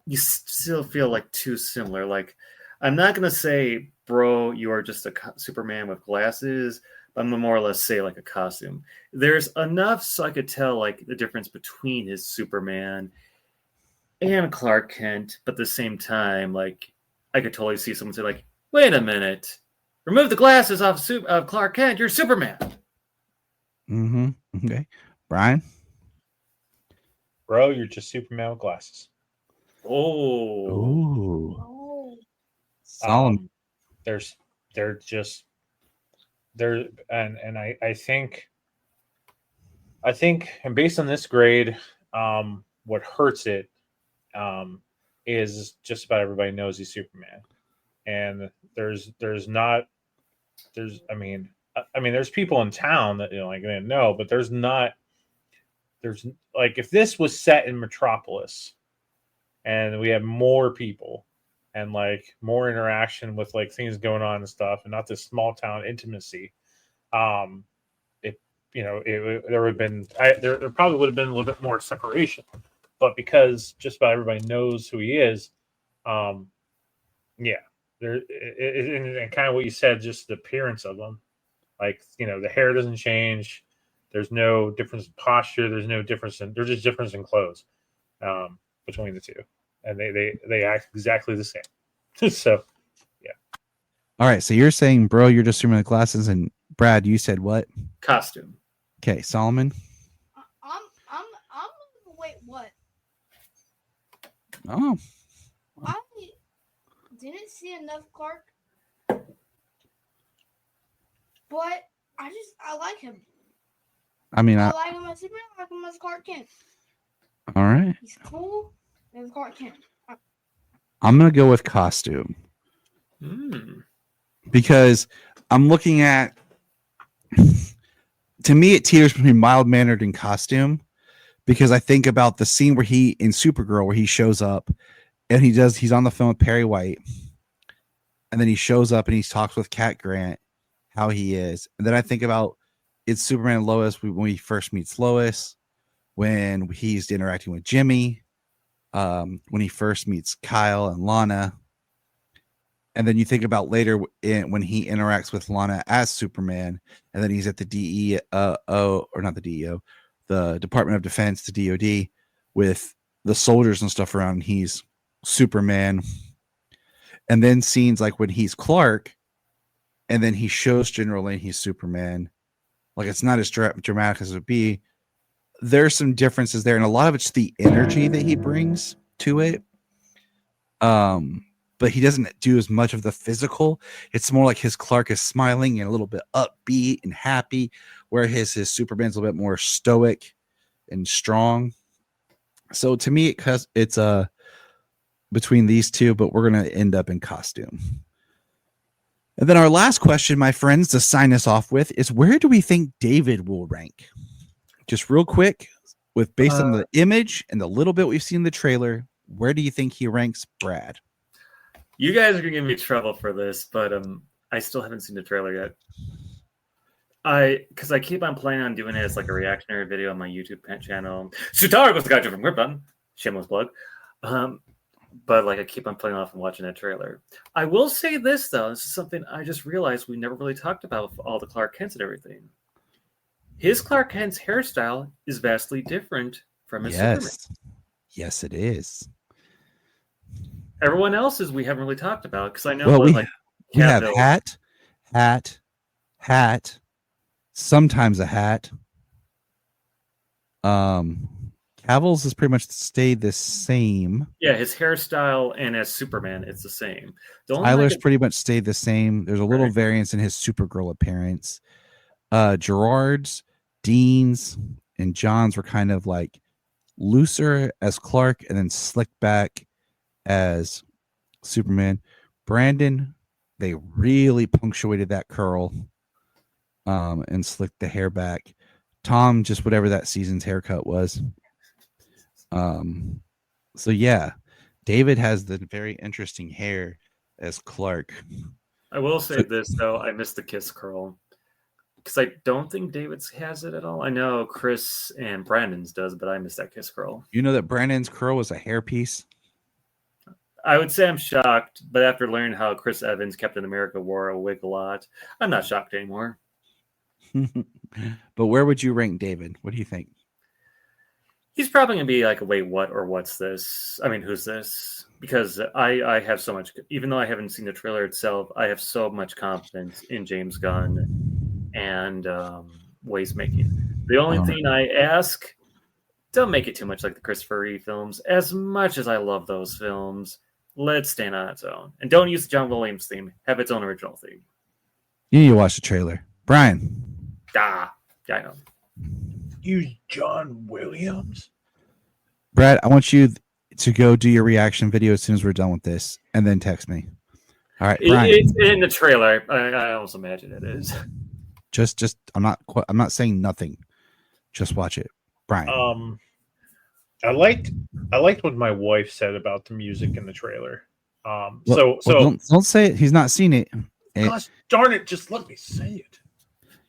Speaker 7: you still feel like too similar. Like, I'm not going to say, bro, you are just a Superman with glasses, but I'm going to more or less say, like, a costume. There's enough so I could tell, like, the difference between his Superman and Clark Kent, but at the same time, like, I could totally see someone say, like, wait a minute, remove the glasses off of Clark Kent, you're Superman.
Speaker 5: Mm-hmm. Okay. Brian?
Speaker 6: Bro, you're just Superman with glasses.
Speaker 5: Oh. Solomon.
Speaker 6: And I think and based on this grade, what hurts it is just about everybody knows he's Superman. And there's people in town that like they know, but there's like, if this was set in Metropolis and we had more people and like more interaction with like things going on and stuff, and not this small town intimacy, there probably would have been a little bit more separation. But because just about everybody knows who he is, and kind of what you said, just the appearance of him, like, the hair doesn't change. There's no difference in posture. There's just difference in clothes between the two, and they act exactly the same. So, yeah.
Speaker 5: All right. So you're saying, bro, you're just Superman with glasses, and Brad, you said what?
Speaker 7: Costume.
Speaker 5: Okay, Solomon.
Speaker 4: Wait, what?
Speaker 5: Oh.
Speaker 4: I didn't see enough Clark, but I like him.
Speaker 5: I mean,
Speaker 4: I like him as Superman. I like him as Clark Kent.
Speaker 5: All right.
Speaker 4: He's cool as Clark Kent.
Speaker 5: I'm gonna go with costume because I'm looking at. To me, it teeters between mild mannered and costume, because I think about the scene where he in Supergirl where he shows up and he's on the phone with Perry White, and then he shows up and he talks with Cat Grant how he is, and then I think about it's Superman and Lois when he first meets Lois, when he's interacting with Jimmy, when he first meets Kyle and Lana, And then you think about later when he interacts with Lana as Superman, and then he's at the DEO, or not the DEO, the Department of Defense, the DOD, with the soldiers and stuff around. And he's Superman. And then scenes like when he's Clark, and then he shows General Lane he's Superman. Like, it's not as dramatic as it would be. There's some differences there, and a lot of it's the energy that he brings to it. But he doesn't do as much of the physical. It's more like his Clark is smiling and a little bit upbeat and happy, where his Superman's a little bit more stoic and strong. So to me, it's between these two, but we're going to end up in costume. And then our last question, my friends, to sign us off with is, where do we think David will rank? Just real quick, based on the image and the little bit we've seen in the trailer, where do you think he ranks, Brad?
Speaker 7: You guys are gonna give me trouble for this, but I still haven't seen the trailer yet. Because I keep on planning on doing it as like a reactionary video on my YouTube channel. Sutara was the guy from Krypton. Shameless plug. But like I keep on playing off and watching that trailer. I will say this though, this is something I just realized we never really talked about with all the Clark Kents and everything. His Clark Kent's hairstyle is vastly different from his Superman.
Speaker 5: Yes, it is.
Speaker 7: Everyone else's we haven't really talked about, because I know
Speaker 5: we have hat, sometimes a hat. Cavill's has pretty much stayed the same.
Speaker 7: Yeah, his hairstyle and as Superman, it's the same.
Speaker 5: Tyler's pretty much stayed the same. There's a little variance in his Supergirl appearance. Gerard's, Dean's, and John's were kind of like looser as Clark and then slicked back as Superman. Brandon, they really punctuated that curl and slicked the hair back. Tom, just whatever that season's haircut was. So yeah, David has the very interesting hair as Clark.
Speaker 7: I will say this though, I missed the kiss curl, because I don't think David's has it at all. I know Chris and Brandon's does, but I missed that kiss curl.
Speaker 5: You know that Brandon's curl was a hairpiece?
Speaker 7: I would say I'm shocked, but after learning how Chris Evans, Captain America, wore a wig a lot, I'm not shocked anymore.
Speaker 5: But where would you rank David? What do you think?
Speaker 7: He's probably going to be like, wait, what, or what's this? I mean, who's this? Because I have so much, even though I haven't seen the trailer itself, I have so much confidence in James Gunn and ways making. The only thing I ask, don't make it too much like the Christopher Reeve films. As much as I love those films, let's stand on its own. And don't use the John Williams theme. Have its own original theme.
Speaker 5: You need to watch the trailer. Brian.
Speaker 7: Yeah, I know.
Speaker 6: Use John Williams.
Speaker 5: Brad, I want you to go do your reaction video as soon as we're done with this, and then text me. All right, Brian.
Speaker 7: It's in the trailer. I almost imagine it is.
Speaker 5: Just I'm not saying nothing. Just watch it, Brian.
Speaker 6: I liked what my wife said about the music in the trailer.
Speaker 5: Well, don't say it. He's not seen it.
Speaker 6: Gosh darn it! Just let me say it.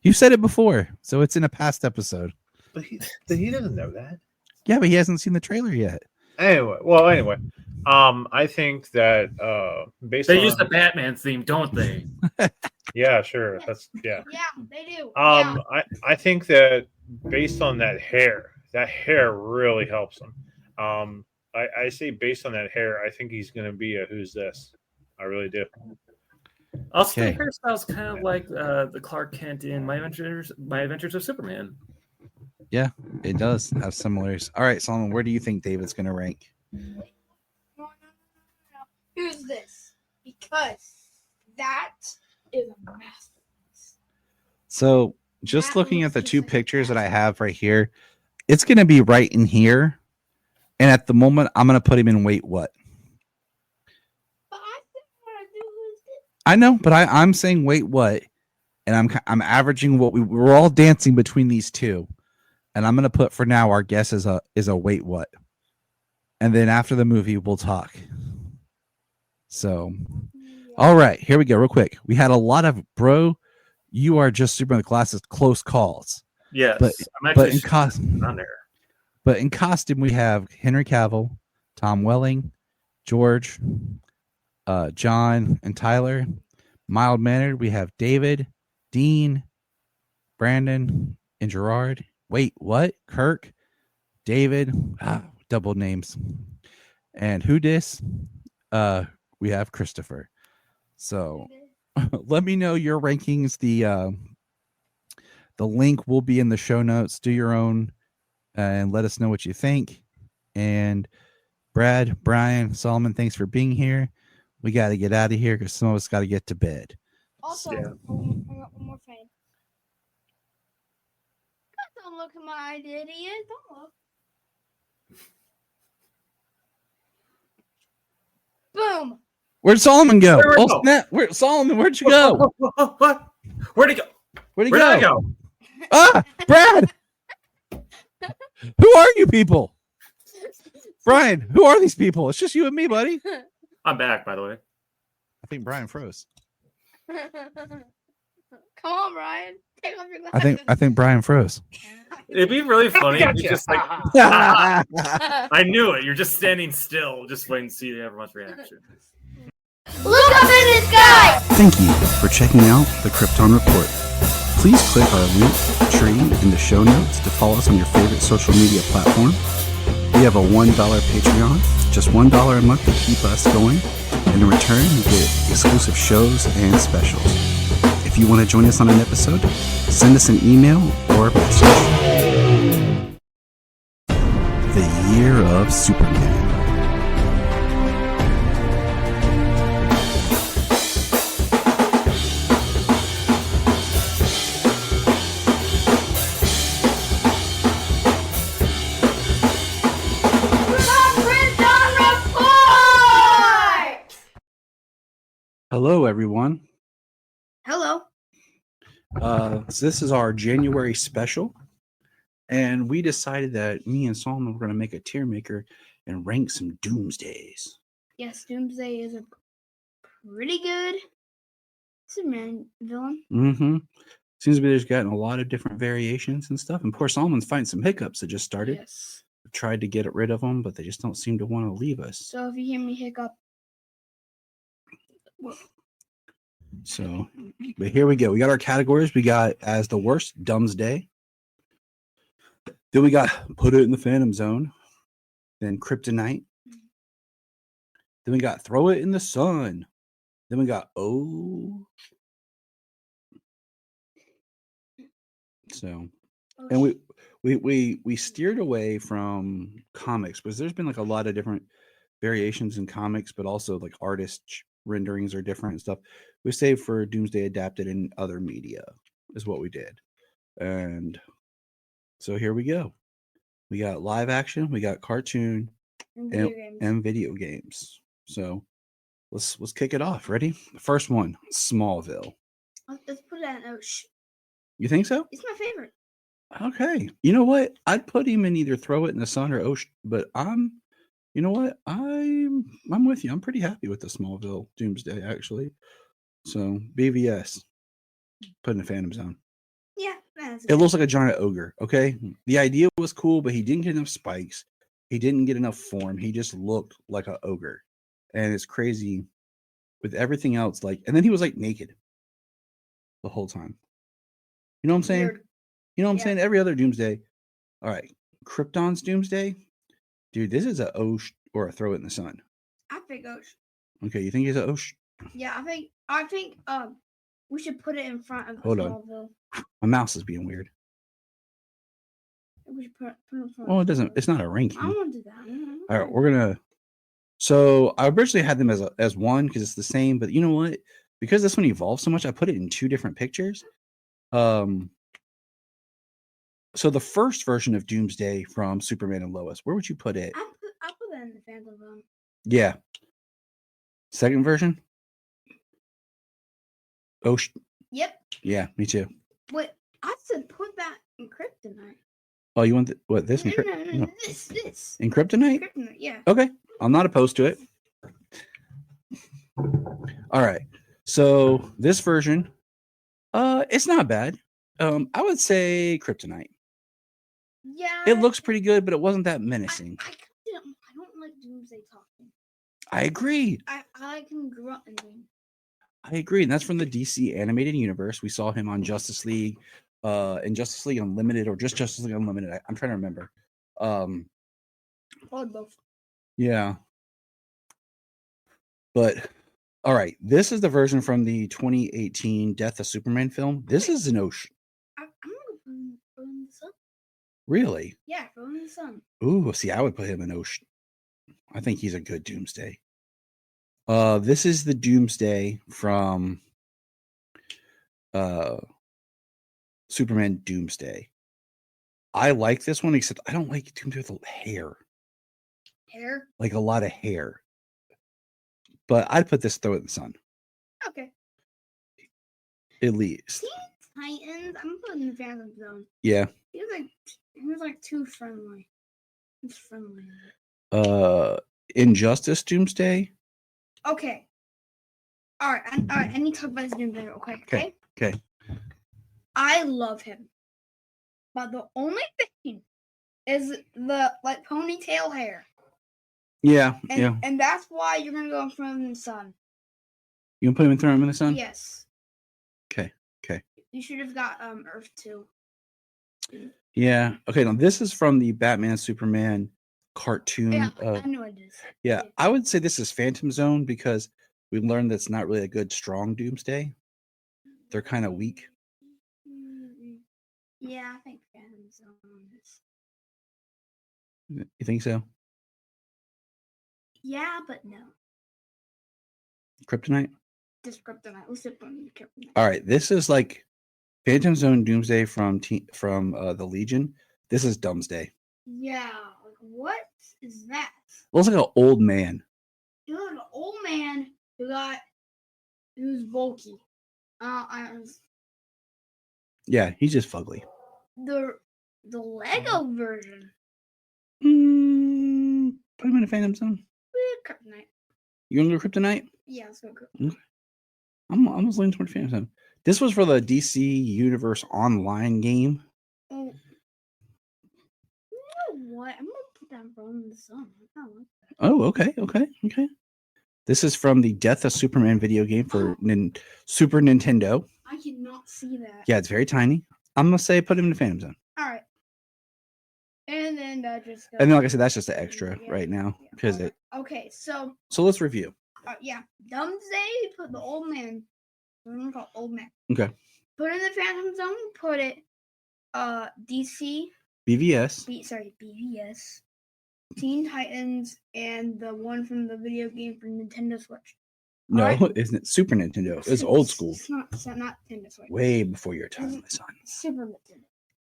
Speaker 5: You said it before, so it's in a past episode.
Speaker 6: But he doesn't know that.
Speaker 5: Yeah, but he hasn't seen the trailer yet.
Speaker 6: Anyway, I think that based
Speaker 7: they
Speaker 6: on
Speaker 7: use the Batman theme, don't they?
Speaker 6: Yeah, sure. That's yeah.
Speaker 4: Yeah, they do.
Speaker 6: I think that based on that hair really helps him. I say based on that hair, I think he's going to be a who's this. I really do.
Speaker 7: Also, the hairstyle's kind of like the Clark Kent in My Adventures of Superman.
Speaker 5: Yeah, it does have similarities. All right, Solomon, where do you think David's going to rank?
Speaker 4: No. Who's this? Because that is a masterpiece.
Speaker 5: So, just looking at the two pictures that I have right here, it's going to be right in here. And at the moment, I'm going to put him in wait what?
Speaker 4: But I think what I do is
Speaker 5: I know, but I'm saying wait what? And I'm averaging what we're all dancing between these two. And I'm going to put for now our guess is a wait what. And then after the movie, we'll talk. So, all right, here we go real quick. We had a lot of you are just Superman with glasses, close calls.
Speaker 7: Yes,
Speaker 5: but in costume
Speaker 7: on there.
Speaker 5: But in costume, we have Henry Cavill, Tom Welling, George, John and Tyler. Mild mannered, we have David, Dean, Brandon, and Gerard. Wait, what? Kirk, David, double names. And who dis? We have Christopher. So let me know your rankings. The link will be in the show notes. Do your own and let us know what you think. And Brad, Brian, Solomon, thanks for being here. We got to get out of here because some of us got to get to bed.
Speaker 4: Also,
Speaker 7: Yeah.
Speaker 4: one more thing. God, don't look at my idea, idiot. Don't look. Boom.
Speaker 5: Where'd Solomon go?
Speaker 7: Where'd he
Speaker 5: Oh,
Speaker 7: go?
Speaker 5: snap. Solomon, where'd you go?
Speaker 7: What? Where'd he go?
Speaker 5: Where'd he
Speaker 7: Where
Speaker 5: go?
Speaker 7: did I go?
Speaker 5: Ah, Brad. Who are you people? Brian, who are these people? It's just you and me, buddy.
Speaker 7: I'm back, by the way.
Speaker 5: I think Brian froze.
Speaker 4: Come on, Brian. Take off your glasses.
Speaker 5: I think Brian froze.
Speaker 7: It'd be really funny if you just like I knew it. You're just standing still, just waiting to see everyone's reaction.
Speaker 4: Look up in the sky.
Speaker 5: Thank you for checking out the Krypton Report. Please click our link tree in the show notes to follow us on your favorite social media platform. We have a $1 Patreon, just $1 a month to keep us going. And in return, you get exclusive shows and specials. If you want to join us on an episode, send us an email or a message. The Year of Superman. Hello, everyone.
Speaker 4: Hello.
Speaker 5: So this is our January special, and we decided that me and Solomon were going to make a tier maker and rank some Doomsdays.
Speaker 4: Yes, Doomsday is a pretty good Superman villain.
Speaker 5: Mm-hmm. Seems to be there's gotten a lot of different variations and stuff, and poor Solomon's finding some hiccups that just started.
Speaker 4: Yes.
Speaker 5: We've tried to get rid of them, but they just don't seem to want to leave us.
Speaker 4: So if you hear me hiccup,
Speaker 5: So, but here we go. We got our categories. We got as the worst, Doomsday. Then we got Put It in the Phantom Zone. Then Kryptonite. Then we got Throw It in the Sun. Then we got So, and we steered away from comics because there's been like a lot of different variations in comics, but also like artist renderings are different and stuff. We saved for Doomsday adapted in other media is what we did. And so here we go. We got live action, we got cartoon, and video games. So let's kick it off. Ready? The first one, Smallville.
Speaker 4: Let's put it in Osh.
Speaker 5: You think so?
Speaker 4: It's my favorite.
Speaker 5: Okay. You know what? I'd put him in either Throw It in the Sun or Osh, but you know what? I'm with you. I'm pretty happy with the Smallville Doomsday, actually. So BVS, put in the Phantom Zone.
Speaker 4: Yeah, that's
Speaker 5: It looks like a giant ogre. Okay, the idea was cool, but he didn't get enough spikes. He didn't get enough form. He just looked like an ogre, and it's crazy with everything else. Like, and then he was like naked the whole time. You know what I'm saying?
Speaker 4: Weird.
Speaker 5: You know what I'm saying? Every other Doomsday. All right, Krypton's Doomsday, dude. This is a Osh or a Throw It in the Sun.
Speaker 4: I think Osh.
Speaker 5: Okay, you think he's a Osh?
Speaker 4: Yeah, I think we should put it in front of
Speaker 5: Hold on.
Speaker 4: Smallville.
Speaker 5: My mouse is being weird.
Speaker 4: We should put it in front
Speaker 5: Well,
Speaker 4: of
Speaker 5: it doesn't.
Speaker 4: Smallville.
Speaker 5: It's not a
Speaker 4: I
Speaker 5: ranking.
Speaker 4: want to do that.
Speaker 5: All right, we're gonna. So I originally had them as one because it's the same, but you know what? Because this one evolved so much, I put it in two different pictures. So the first version of Doomsday from Superman and Lois, where would you put it?
Speaker 4: I put that in the Phantom Zone.
Speaker 5: Yeah. Second version. Oh,
Speaker 4: Yep.
Speaker 5: yeah, me too.
Speaker 4: Wait, I said put that in Kryptonite.
Speaker 5: Oh, you want this in,
Speaker 4: No, this.
Speaker 5: in Kryptonite?
Speaker 4: Kryptonite, yeah.
Speaker 5: Okay, I'm not opposed to it. All right, so this version, it's not bad. I would say Kryptonite.
Speaker 4: Yeah.
Speaker 5: It looks pretty good, but it wasn't that menacing.
Speaker 4: I don't like Doomsday talking.
Speaker 5: I agree.
Speaker 4: I like him grunting.
Speaker 5: I agree. And that's from the DC animated universe. We saw him on Justice League, in Justice League Unlimited, or just Justice League Unlimited. I'm trying to remember.
Speaker 4: Probably both.
Speaker 5: Yeah. But all right, this is the version from the 2018 Death of Superman film. This is an ocean.
Speaker 4: I'm gonna put him in the sun.
Speaker 5: Really?
Speaker 4: Yeah, put him in the sun.
Speaker 5: Ooh, see, I would put him in ocean. I think he's a good Doomsday. This is the Doomsday from Superman Doomsday. I like this one, except I don't like Doomsday with hair.
Speaker 4: Hair?
Speaker 5: Like a lot of hair. But I'd put this, throw it in the sun.
Speaker 4: Okay.
Speaker 5: At least.
Speaker 4: Teen Titans, I'm putting in the Phantom Zone.
Speaker 5: Yeah.
Speaker 4: He was like too friendly. He's friendly.
Speaker 5: Injustice Doomsday.
Speaker 4: Okay. All right. I need to talk about this Doomsday. Okay. I love him, but the only thing is the like ponytail hair.
Speaker 5: Yeah.
Speaker 4: And that's why you're gonna go in front of the sun.
Speaker 5: You gonna put him and throw him in the sun?
Speaker 4: Yes.
Speaker 5: Okay.
Speaker 4: You should have got Earth 2.
Speaker 5: Yeah. Okay. Now this is from the Batman Superman cartoon.
Speaker 4: Yeah, I know it is.
Speaker 5: Yeah, I would say this is Phantom Zone because we learned that's not really a good strong Doomsday. They're kind of weak.
Speaker 4: Yeah, I think Phantom Zone is.
Speaker 5: You think so?
Speaker 4: Yeah, but no.
Speaker 5: Kryptonite?
Speaker 4: Just Kryptonite. Let's put on Kryptonite.
Speaker 5: All right, this is like Phantom Zone Doomsday from the Legion. This is Doomsday.
Speaker 4: Yeah, like what is that?
Speaker 5: Looks like an old man.
Speaker 4: He looks like an old man who's bulky.
Speaker 5: Yeah, he's just fugly.
Speaker 4: The Lego version.
Speaker 5: Put him in a Phantom Zone.
Speaker 4: Kryptonite.
Speaker 5: You want to go Kryptonite?
Speaker 4: Yeah, let's go Kryptonite.
Speaker 5: Okay. I'm almost leaning toward Phantom Zone. This was for the DC Universe Online game.
Speaker 4: Oh. You know what? I'm gonna put that in the sun. I like that.
Speaker 5: Oh, okay. This is from the Death of Superman video game for Super Nintendo.
Speaker 4: I cannot see that.
Speaker 5: Yeah, it's very tiny. I'm gonna say put him in the Phantom Zone.
Speaker 4: All right. And then just.
Speaker 5: And then, like I said, that's just an extra right now because it.
Speaker 4: Okay, so.
Speaker 5: So let's review.
Speaker 4: Yeah, Doomsday. Put the old man. We're gonna call old man.
Speaker 5: Okay.
Speaker 4: Put in the Phantom Zone. Put it. DC.
Speaker 5: BVS.
Speaker 4: BVS. Teen Titans and the one from the video game for Nintendo Switch.
Speaker 5: No,
Speaker 4: right.
Speaker 5: Isn't it Super Nintendo? It's old school.
Speaker 4: It's not Nintendo Switch.
Speaker 5: Way before your time, my son.
Speaker 4: Super Nintendo.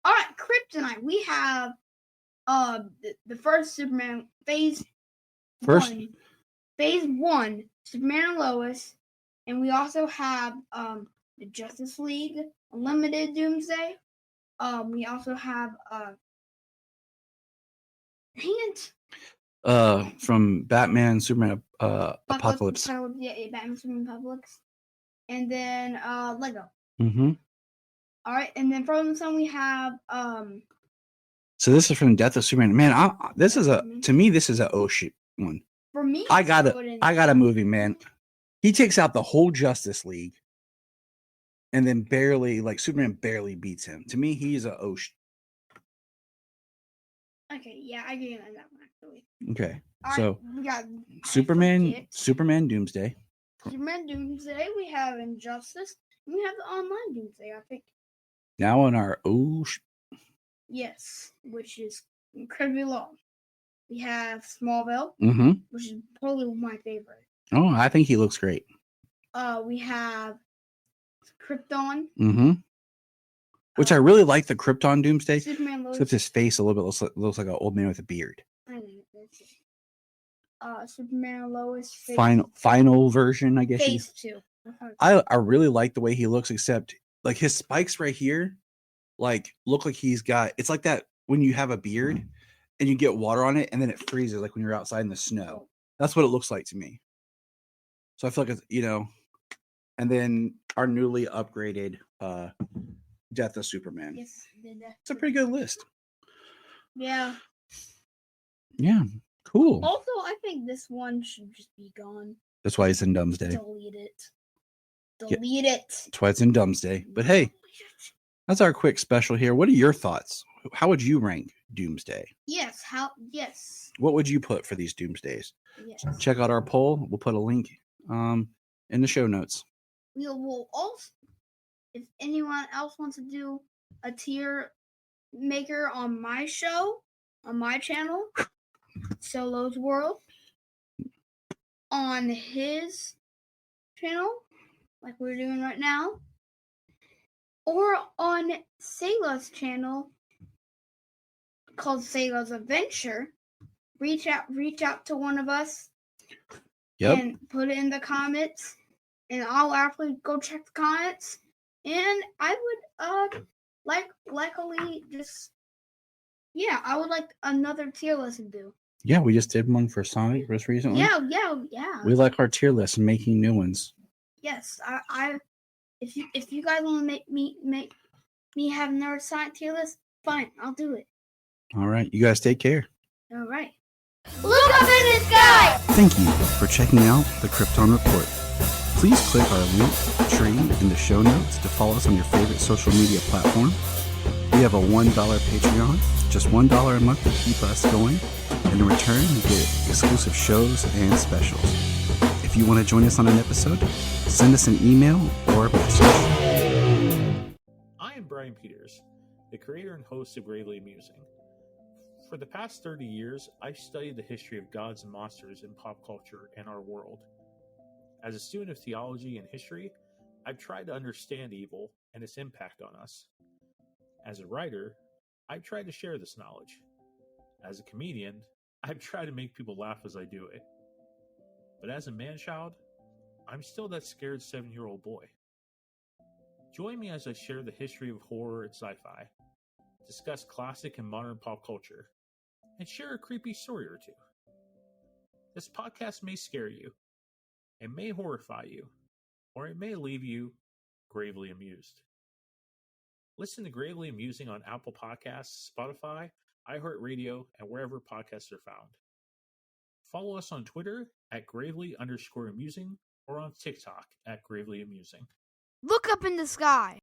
Speaker 4: All right, Kryptonite. We have the first Superman phase. Phase 1, Superman and Lois, and we also have the Justice League Unlimited Doomsday. We also have
Speaker 5: from Batman, Superman, Apocalypse.
Speaker 4: Yeah, Batman, Superman, Apocalypse, and then Lego.
Speaker 5: Mm-hmm.
Speaker 4: All right, and then from some we have
Speaker 5: So this is from Death of Superman. Man, to me this is a shit one.
Speaker 4: For me,
Speaker 5: I got a movie, man. He takes out the whole Justice League, and then Superman barely beats him. To me, he's a
Speaker 4: Okay, yeah, I agree on that one actually.
Speaker 5: Okay,
Speaker 4: so we got
Speaker 5: Superman Doomsday.
Speaker 4: Superman Doomsday. We have Injustice. And we have the online Doomsday. I think.
Speaker 5: Now on our
Speaker 4: Yes, which is incredibly long. We have Smallville, which is probably my favorite.
Speaker 5: Oh, I think he looks great.
Speaker 4: We have Krypton.
Speaker 5: Which I really like the Krypton Doomsday.
Speaker 4: Superman Lois.
Speaker 5: Except his face a little bit looks like an old man with a beard.
Speaker 4: I know. Superman Lois.
Speaker 5: Final version, I guess.
Speaker 4: Phase 2.
Speaker 5: I really like the way he looks, except like his spikes right here, like look like he's got. It's like that when you have a beard and you get water on it and then it freezes, like when you're outside in the snow. That's what it looks like to me. So I feel like it's, and then our newly upgraded Death of Superman.
Speaker 4: Yes,
Speaker 5: it's a pretty good list.
Speaker 4: Yeah.
Speaker 5: Yeah. Cool.
Speaker 4: Also, I think this one should just be gone.
Speaker 5: That's why it's in Doomsday.
Speaker 4: Delete it. Delete it.
Speaker 5: That's why it's in Doomsday. But hey, that's our quick special here. What are your thoughts? How would you rank Doomsday?
Speaker 4: Yes. Yes.
Speaker 5: What would you put for these Doomsdays?
Speaker 4: Yes.
Speaker 5: Check out our poll. We'll put a link in the show notes.
Speaker 4: We will also, if anyone else wants to do a tier maker on my show, on my channel, Solo's World, on his channel, like we're doing right now, or on Sayla's channel called Sayla's Adventure, reach out to one of us and put it in the comments, and I'll actually go check the comments, and I would likely just I would like another tier list to do.
Speaker 5: Yeah, we just did one for Sonic just recently.
Speaker 4: Yeah.
Speaker 5: We like our tier list and making new ones.
Speaker 4: Yes, I if you guys want to make me have another Sonic tier list, fine, I'll do it.
Speaker 5: All right, you guys take care.
Speaker 4: All right. Look up in the sky!
Speaker 5: Thank you for checking out the Krypton Report. Please click our link tree in the show notes to follow us on your favorite social media platform. We have a $1 Patreon, just $1 a month to keep us going, and in return you get exclusive shows and specials. If you want to join us on an episode, send us an email or a message.
Speaker 6: I am Brian Peters, the creator and host of Gravely Amusing. For the past 30 years, I've studied the history of gods and monsters in pop culture and our world. As a student of theology and history, I've tried to understand evil and its impact on us. As a writer, I've tried to share this knowledge. As a comedian, I've tried to make people laugh as I do it. But as a man-child, I'm still that scared 7-year-old boy. Join me as I share the history of horror and sci-fi, discuss classic and modern pop culture, and share a creepy story or two. This podcast may scare you, it may horrify you, or it may leave you gravely amused. Listen to Gravely Amusing on Apple Podcasts, Spotify, iHeartRadio, and wherever podcasts are found. Follow us on Twitter at gravely_amusing or on TikTok at gravely amusing.
Speaker 4: Look up in the sky!